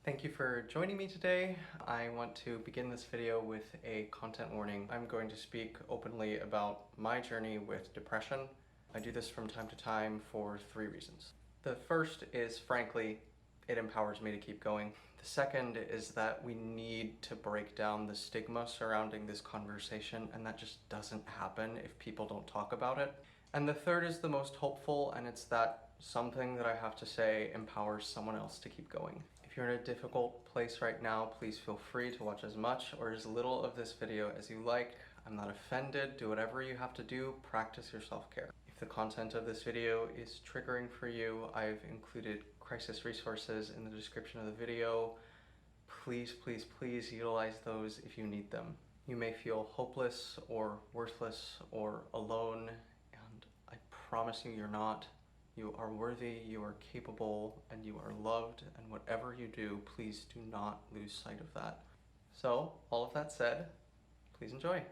Thank you for joining me today. I want to begin this video with a content warning. I'm going to speak openly about my journey with depression. I do this from time to time for 3 reasons. The first is, frankly, it empowers me to keep going. The second is that we need to break down the stigma surrounding this conversation, and that just doesn't happen if people don't talk about it. And the third is the most hopeful, and it's that something that I have to say empowers someone else to keep going. If you're in a difficult place right now, please feel free to watch as much or as little of this video as you like. I'm not offended. Do whatever you have to do. Practice your self-care. If the content of this video is triggering for you, I've included crisis resources in the description of the video. Please, please, please utilize those if you need them. You may feel hopeless or worthless or alone, and I promise you you're not. You are worthy, you are capable, and you are loved, and whatever you do, please do not lose sight of that. So, all of that said, please enjoy.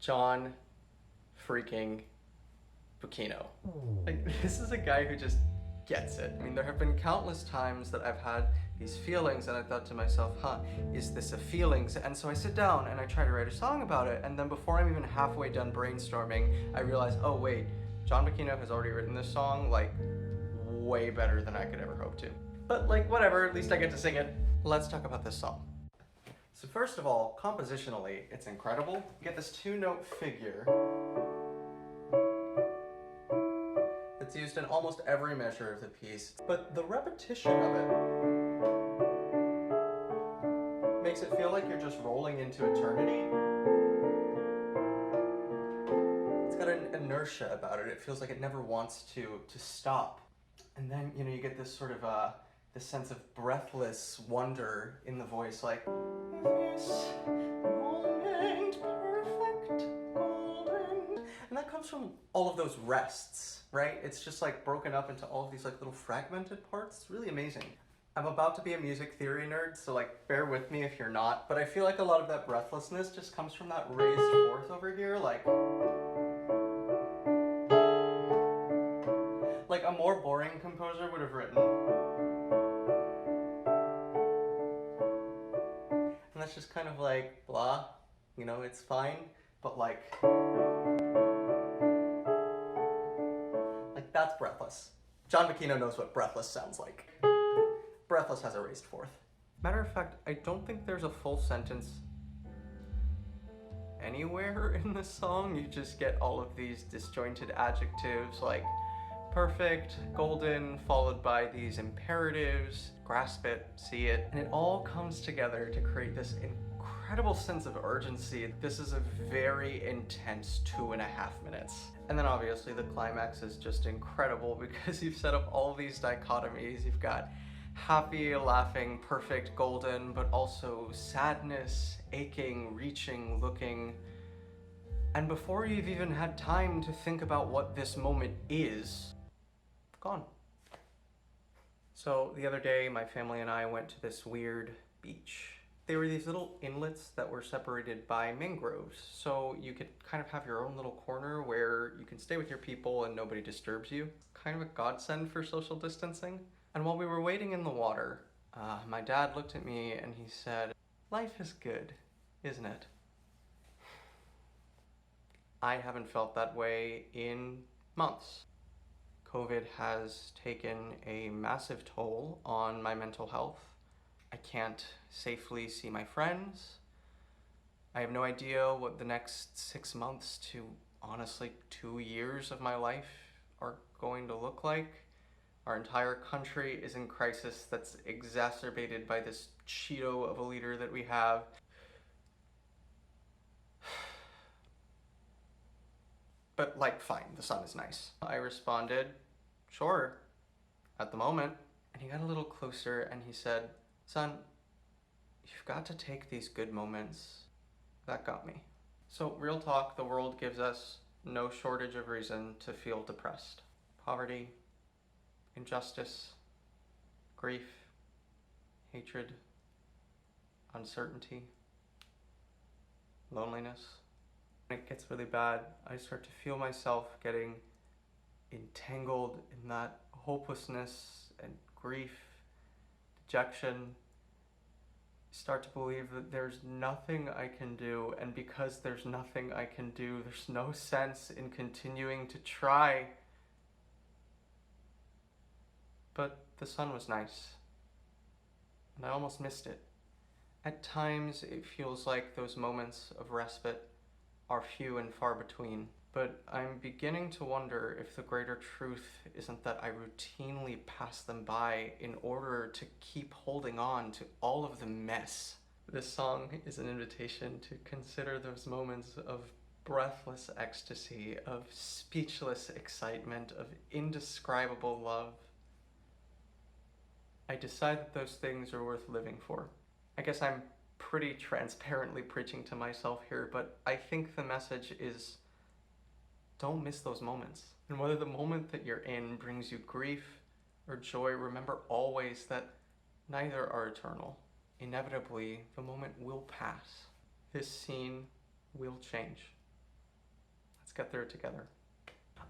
John freaking Bucchino. Like, this is a guy who just gets it. I mean, there have been countless times that I've had these feelings and I thought to myself, is this a feelings? And so I sit down and I try to write a song about it, and then before I'm even halfway done brainstorming, I realize, oh wait, John Bucchino has already written this song, like, way better than I could ever hope to. But like, whatever, at least I get to sing it. Let's talk about this song. So first of all, compositionally, it's incredible. You get this 2-note figure that's used in almost every measure of the piece, but the repetition of it makes it feel like you're just rolling into eternity. It's got an inertia about it. It feels like it never wants to stop. And then, you know, you get this sort of this sense of breathless wonder in the voice, like, this moment perfect, golden. And that comes from all of those rests, right? It's just like broken up into all of these like little fragmented parts. It's really amazing. I'm about to be a music theory nerd, so like bear with me if you're not, but I feel like a lot of that breathlessness just comes from that raised fourth over here, like a more boring composer would have written that's just kind of like blah, you know, it's fine, but like that's breathless. John Bucchino knows what breathless sounds like. Breathless has a raised fourth. Matter of fact, I don't think there's a full sentence anywhere in this song. You just get all of these disjointed adjectives like perfect, golden, followed by these imperatives, grasp it, see it, and it all comes together to create this incredible sense of urgency. This is a very intense 2.5 minutes. And then obviously the climax is just incredible because you've set up all these dichotomies. You've got happy, laughing, perfect, golden, but also sadness, aching, reaching, looking. And before you've even had time to think about what this moment is, gone. So the other day, my family and I went to this weird beach. They were these little inlets that were separated by mangroves, so you could kind of have your own little corner where you can stay with your people and nobody disturbs you. Kind of a godsend for social distancing. And while we were waiting in the water, my dad looked at me and he said, "Life is good, isn't it?" I haven't felt that way in months. COVID has taken a massive toll on my mental health. I can't safely see my friends. I have no idea what the next 6 months to honestly 2 years of my life are going to look like. Our entire country is in crisis that's exacerbated by this Cheeto of a leader that we have. But like, fine, the sun is nice. I responded, "Sure, at the moment." And he got a little closer and he said, "Son, you've got to take these good moments." That got me. So real talk, the world gives us no shortage of reason to feel depressed. Poverty, injustice, grief, hatred, uncertainty, loneliness. When it gets really bad, I start to feel myself getting entangled in that hopelessness and grief, dejection. Start to believe that there's nothing I can do, and because there's nothing I can do, there's no sense in continuing to try. But the sun was nice, and I almost missed it. At times, it feels like those moments of respite are few and far between, but I'm beginning to wonder if the greater truth isn't that I routinely pass them by in order to keep holding on to all of the mess. This song is an invitation to consider those moments of breathless ecstasy, of speechless excitement, of indescribable love. I decide that those things are worth living for. I guess I'm pretty transparently preaching to myself here, but I think the message is don't miss those moments. And whether the moment that you're in brings you grief or joy, remember always that neither are eternal. Inevitably, the moment will pass. This scene will change. Let's get through it together.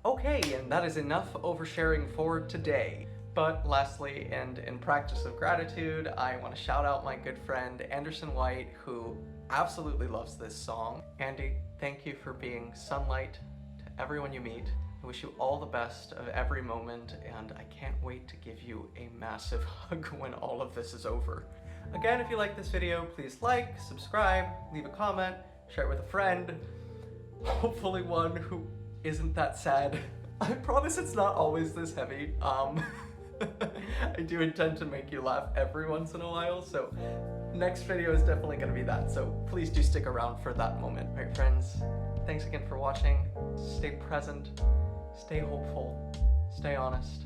Okay, and that is enough oversharing for today. But lastly, and in practice of gratitude, I want to shout out my good friend Anderson White, who absolutely loves this song. Andy, thank you for being sunlight to everyone you meet. I wish you all the best of every moment, and I can't wait to give you a massive hug when all of this is over. Again, if you like this video, please like, subscribe, leave a comment, share it with a friend. Hopefully one who isn't that sad. I promise it's not always this heavy. I do intend to make you laugh every once in a while, so next video is definitely going to be that, so please do stick around for that moment. Alright friends, thanks again for watching. Stay present, stay hopeful, stay honest,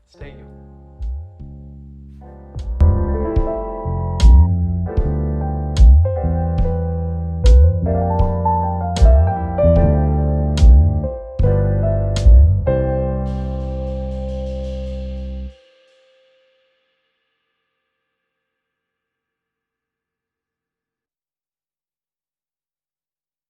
stay you.